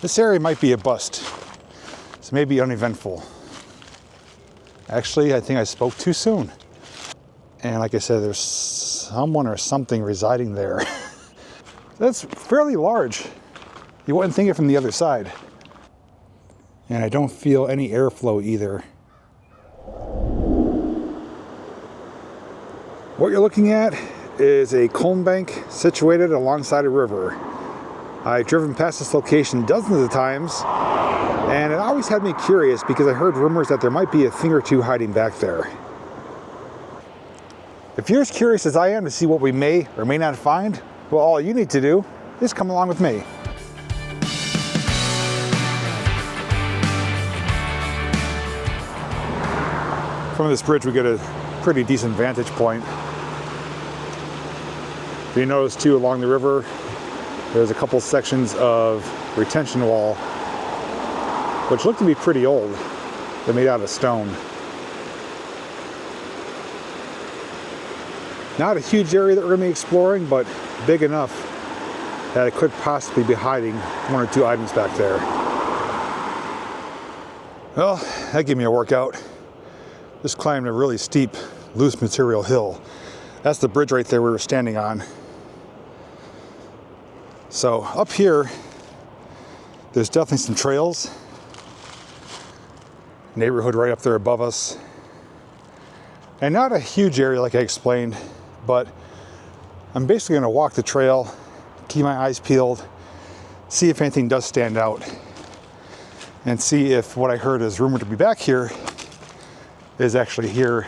This area might be a bust. It's maybe uneventful. Actually, I think I spoke too soon. And like I said, there's someone or something residing there. That's fairly large. You wouldn't think it from the other side. And I don't feel any airflow either. What you're looking at is a culm bank situated alongside a river. I've driven past this location dozens of times, and it always had me curious because I heard rumors that there might be a thing or two hiding back there. If you're as curious as I am to see what we may or may not find, well, all you need to do is come along with me. From this bridge we get a pretty decent vantage point. If you notice too, along the river there's a couple sections of retention wall which look to be pretty old. They're made out of stone. Not a huge area that we're going to be exploring, but big enough that it could possibly be hiding one or two items back there. Well, that gave me a workout. Just climbed a really steep, loose material hill. That's the bridge right there we were standing on. So up here, there's definitely some trails. Neighborhood right up there above us. And not a huge area like I explained, but I'm basically gonna walk the trail, keep my eyes peeled, see if anything does stand out, and see if what I heard is rumored to be back here is actually here,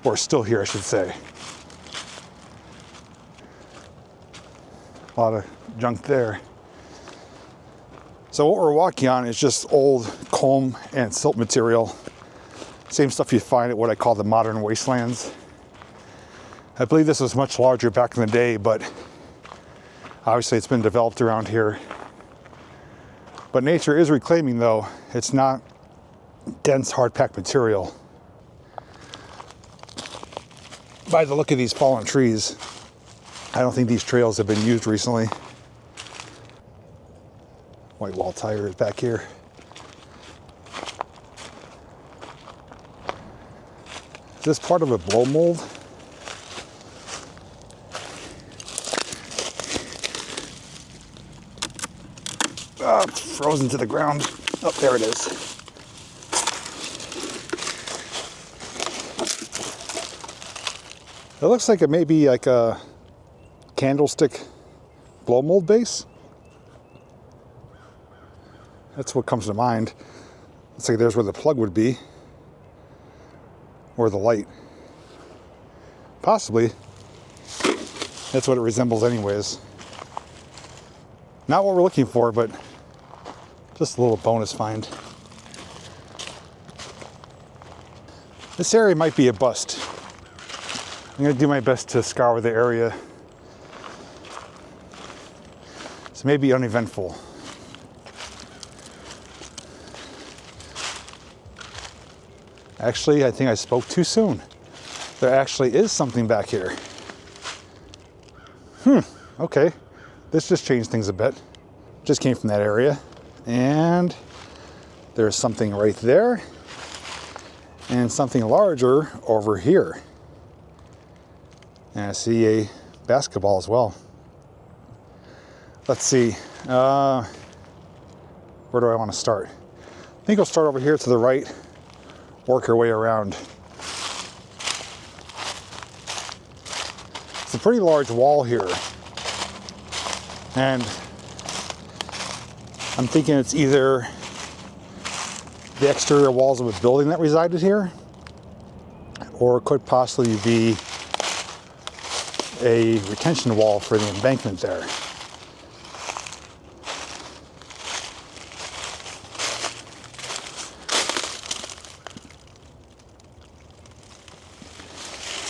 or still here, I should say. A lot of junk there. So what we're walking on is just old culm and silt material. Same stuff you find at what I call the modern wastelands. I believe this was much larger back in the day, but obviously it's been developed around here. But nature is reclaiming, though. It's not dense, hard-packed material. By the look of these fallen trees, I don't think these trails have been used recently. White wall tires back here. Is this part of a blow mold? Oh, it's frozen to the ground. Oh, there it is. It looks like it may be like a candlestick blow mold base. That's what comes to mind. Looks like there's where the plug would be. Or the light. Possibly. That's what it resembles anyways. Not what we're looking for, but just a little bonus find. This area might be a bust. I'm going to do my best to scour the area. It's maybe uneventful. Actually, I think I spoke too soon. There actually is something back here. Okay. This just changed things a bit. Just came from that area. And there's something right there. And something larger over here. And I see a basketball as well. Let's see. Where do I want to start? I think I'll start over here to the right. Work our way around. It's a pretty large wall here. And I'm thinking it's either the exterior walls of a building that resided here, or it could possibly be a retention wall for the embankment there.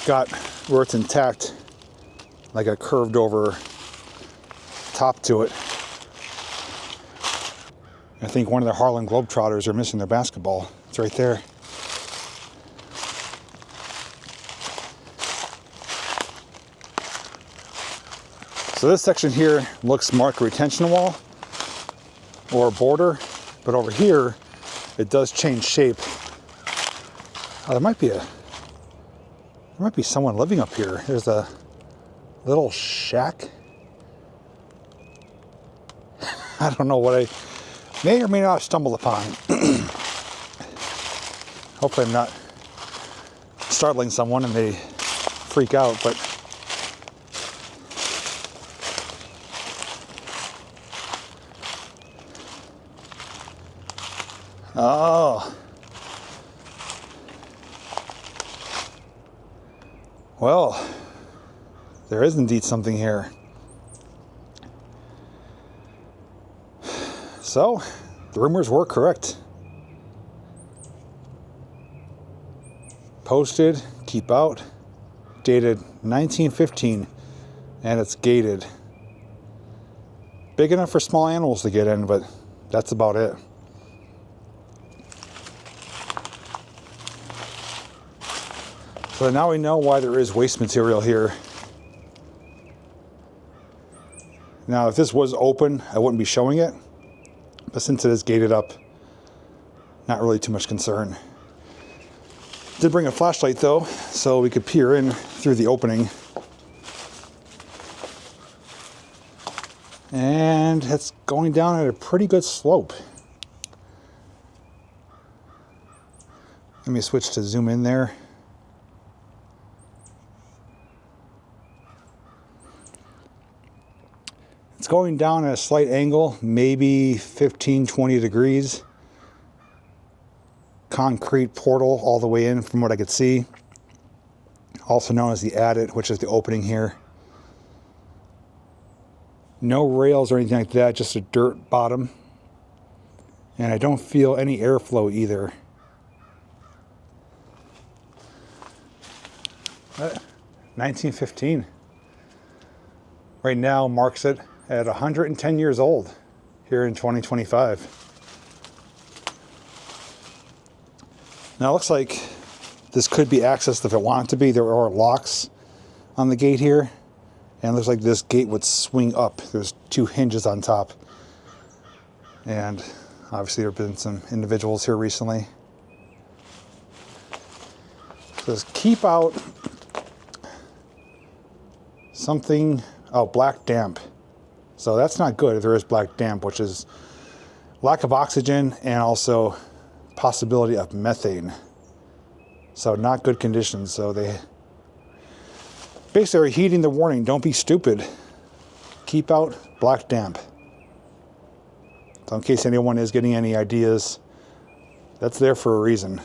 Got, where it's intact, like a curved over top to it. I think one of the Harlem Globetrotters are missing their basketball. It's right there. So this section here looks marked retention wall. or a border, but over here it does change shape. Oh, there might be someone living up here. There's a little shack. I don't know what I may or may not have stumbled upon. Hopefully I'm not startling someone and they freak out, but oh. Well, there is indeed something here. So, the rumors were correct. Posted, keep out, dated 1915, and it's gated. Big enough for small animals to get in, but that's about it. So now we know why there is waste material here. Now, if this was open, I wouldn't be showing it. But since it is gated up, not really too much concern. Did bring a flashlight though, so we could peer in through the opening. And it's going down at a pretty good slope. Let me switch to zoom in there. It's going down at a slight angle, maybe 15, 20 degrees. Concrete portal all the way in from what I could see. Also known as the adit, which is the opening here. No rails or anything like that, just a dirt bottom. And I don't feel any airflow either. 1915. Right now marks it at 110 years old here in 2025. Now it looks like this could be accessed if it wanted to be. There are locks on the gate here. And it looks like this gate would swing up. There's two hinges on top. And obviously there have been some individuals here recently. It says keep out something, oh, black damp. So that's not good if there is black damp, which is lack of oxygen and also possibility of methane. So not good conditions. So they basically are heeding the warning. Don't be stupid. Keep out black damp. So in case anyone is getting any ideas, that's there for a reason.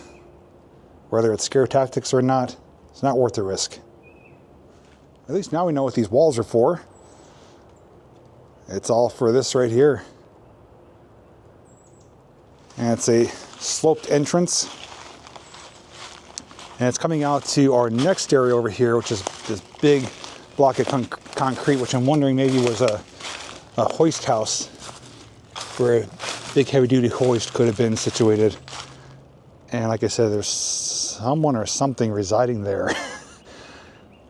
Whether it's scare tactics or not, it's not worth the risk. At least now we know what these walls are for. It's all for this right here. And it's a sloped entrance. And it's coming out to our next area over here, which is this big block of concrete, which I'm wondering maybe was a hoist house where a big heavy duty hoist could have been situated. And like I said, there's someone or something residing there.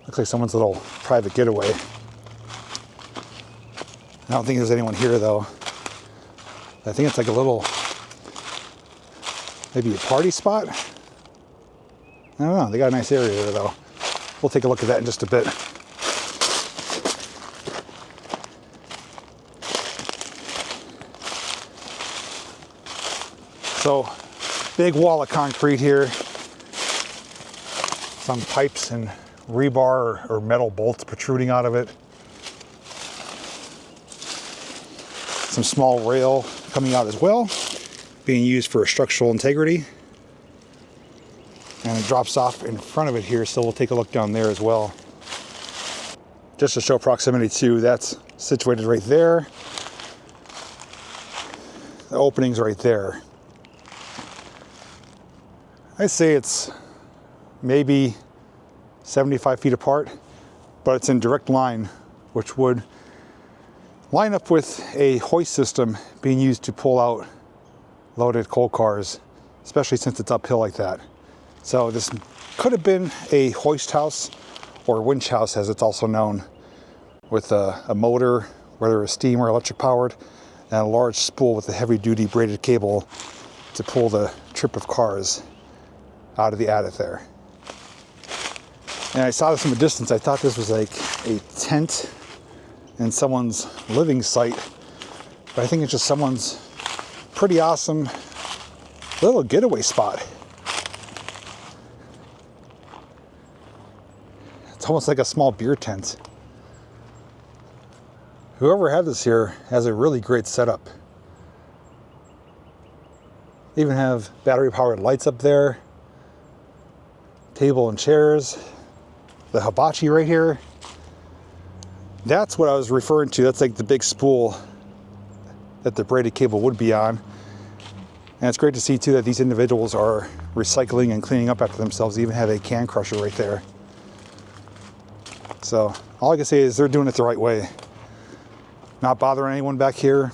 Looks like someone's little private getaway. I don't think there's anyone here though. I think it's like a little, maybe a party spot. I don't know, they got a nice area there though. We'll take a look at that in just a bit. So, big wall of concrete here. Some pipes and rebar or metal bolts protruding out of it. Some small rail coming out as well, being used for structural integrity. And it drops off in front of it here, so we'll take a look down there as well. Just to show proximity too, that's situated right there. The opening's right there. I'd say it's maybe 75 feet apart, but it's in direct line, which would line up with a hoist system being used to pull out loaded coal cars, especially since it's uphill like that. So this could have been a hoist house or winch house, as it's also known, with a motor, whether it's steam or electric powered, and a large spool with a heavy-duty braided cable to pull the trip of cars out of the attic there. And I saw this from a distance. I thought this was like a tent in someone's living site, but I think it's just someone's pretty awesome little getaway spot. It's almost like a small beer tent. Whoever had this here has a really great setup. They even have battery powered lights up there, table and chairs, the hibachi right here. That's what I was referring to. That's like the big spool that the braided cable would be on. And it's great to see too that these individuals are recycling and cleaning up after themselves. They even have a can crusher right there. So all I can say is they're doing it the right way. Not bothering anyone back here.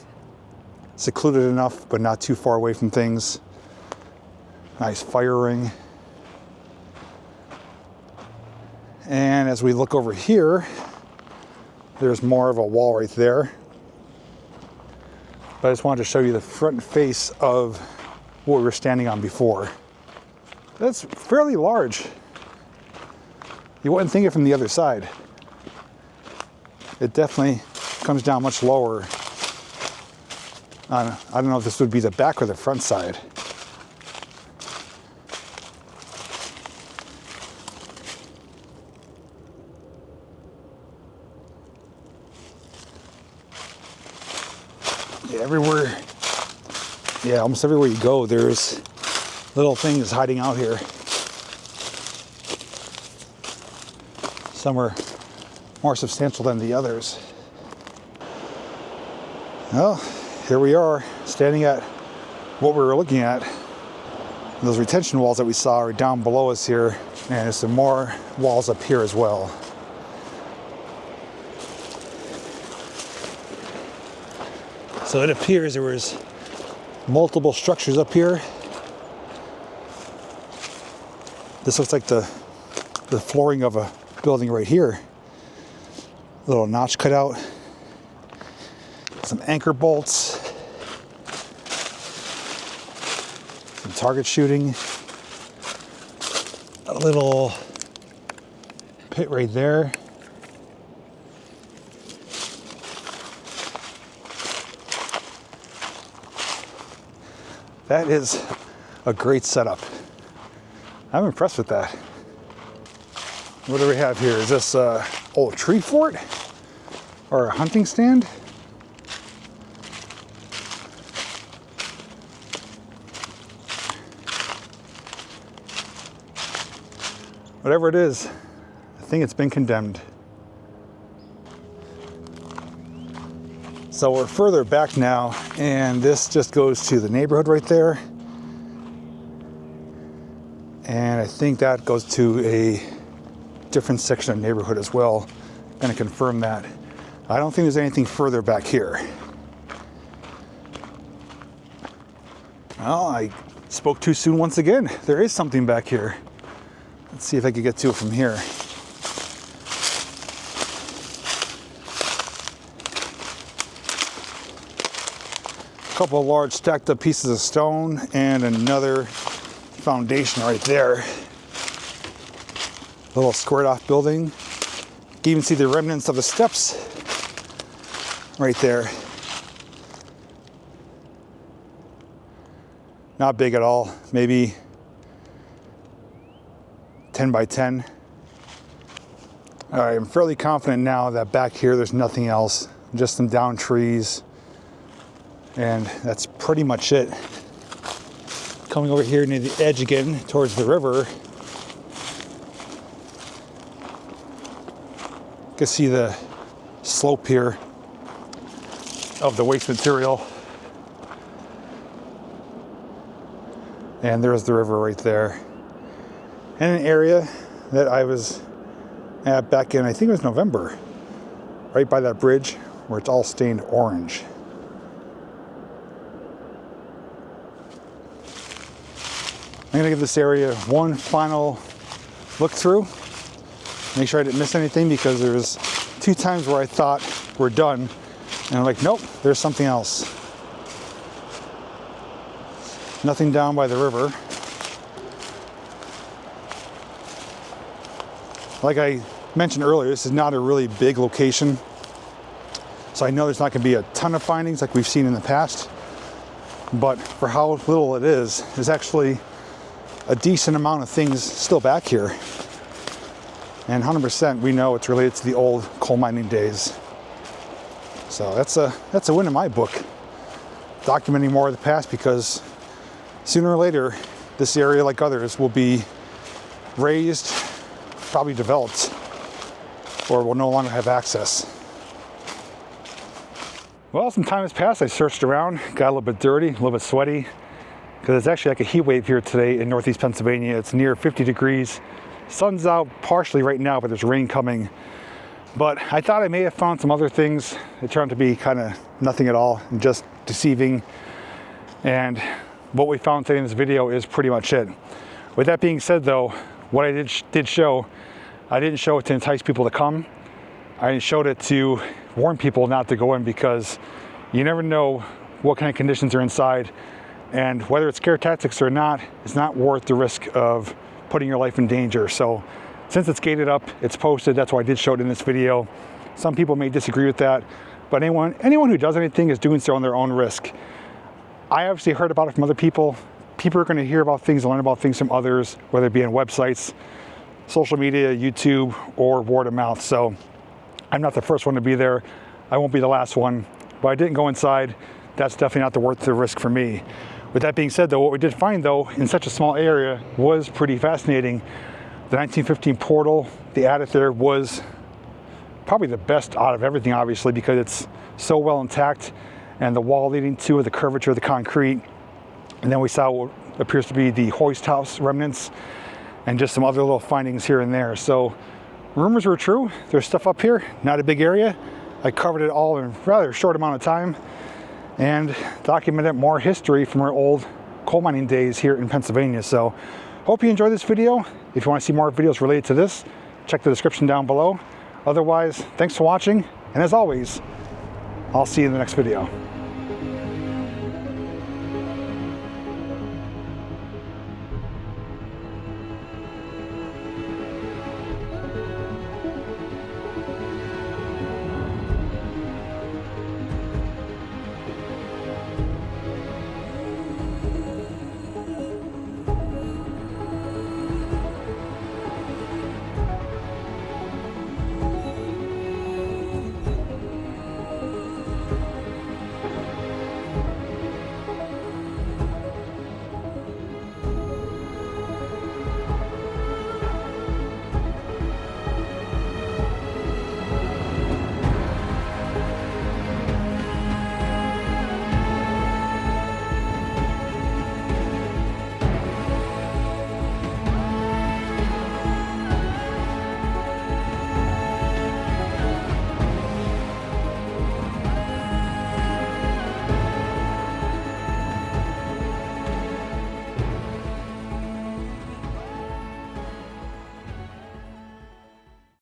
Secluded enough, but not too far away from things. Nice fire ring. And as we look over here, there's more of a wall right there. But I just wanted to show you the front face of what we were standing on before. That's fairly large. You wouldn't think it from the other side. It definitely comes down much lower. I don't know if this would be the back or the front side. Almost everywhere you go, there's little things hiding out here. Some are more substantial than the others. Well, here we are, standing at what we were looking at. Those retention walls that we saw are down below us here, and there's some more walls up here as well. So it appears there was multiple structures up here. This looks like the flooring of a building right here. Little notch cut out. Some anchor bolts. Some target shooting. A little pit right there. That is a great setup. I'm impressed with that. What do we have here? Is this an old tree fort or a hunting stand? Whatever it is, I think it's been condemned. So we're further back now, and this just goes to the neighborhood right there. And I think that goes to a different section of neighborhood as well. I'm gonna confirm that. I don't think there's anything further back here. Well, I spoke too soon once again. There is something back here. Let's see if I can get to it from here. A couple of large stacked up pieces of stone and another foundation right there. Little squared off building. You can even see the remnants of the steps right there. Not big at all, maybe 10 by 10. All right, I'm fairly confident now that back here there's nothing else, just some downed trees, and that's pretty much it. Coming over here near the edge again, towards the river, you can see the slope here of the waste material. And there's the river right there. And an area that I was at back in, I think it was November, right by that bridge where it's all stained orange. I'm gonna give this area one final look through, make sure I didn't miss anything, because there was 2 times where I thought we're done, and I'm like, nope, there's something else. Nothing down by the river. Like I mentioned earlier, this is not a really big location. So I know there's not going to be a ton of findings like we've seen in the past. But for how little it is, there's actually a decent amount of things still back here. And 100% we know it's related to the old coal mining days. So that's a win in my book. Documenting more of the past, because sooner or later, this area, like others, will be raised, probably developed, or will no longer have access. Well, some time has passed. I searched around, got a little bit dirty, a little bit sweaty, because it's actually like a heat wave here today in northeast Pennsylvania. It's near 50 degrees. Sun's out partially right now, but there's rain coming. But I thought I may have found some other things. It turned out to be kind of nothing at all, and just deceiving. And what we found today in this video is pretty much it. With that being said though, what I did show, I didn't show it to entice people to come. I showed it to warn people not to go in, because you never know what kind of conditions are inside, and whether it's scare tactics or not, it's not worth the risk of putting your life in danger. So since it's gated up, it's posted, that's why I did show it in this video. Some people may disagree with that, but anyone who does anything is doing so on their own risk. I obviously heard about it from other people. People are going to hear about things and learn about things from others, whether it be on websites, social media, YouTube, or word of mouth. So I'm not the first one to be there. I won't be the last one, but I didn't go inside. That's definitely not worth the risk for me. With that being said though, what we did find though, in such a small area, was pretty fascinating. The 1915 portal, the attic there, was probably the best out of everything, obviously, because it's so well intact, and the wall leading to it, the curvature of the concrete. And then we saw what appears to be the hoist house remnants, and just some other little findings here and there. So rumors were true. There's stuff up here, not a big area. I covered it all in a rather short amount of time, and documented more history from our old coal mining days here in Pennsylvania. So hope you enjoyed this video. If you want to see more videos related to this, check the description down below. Otherwise, thanks for watching, and as always, I'll see you in the next video.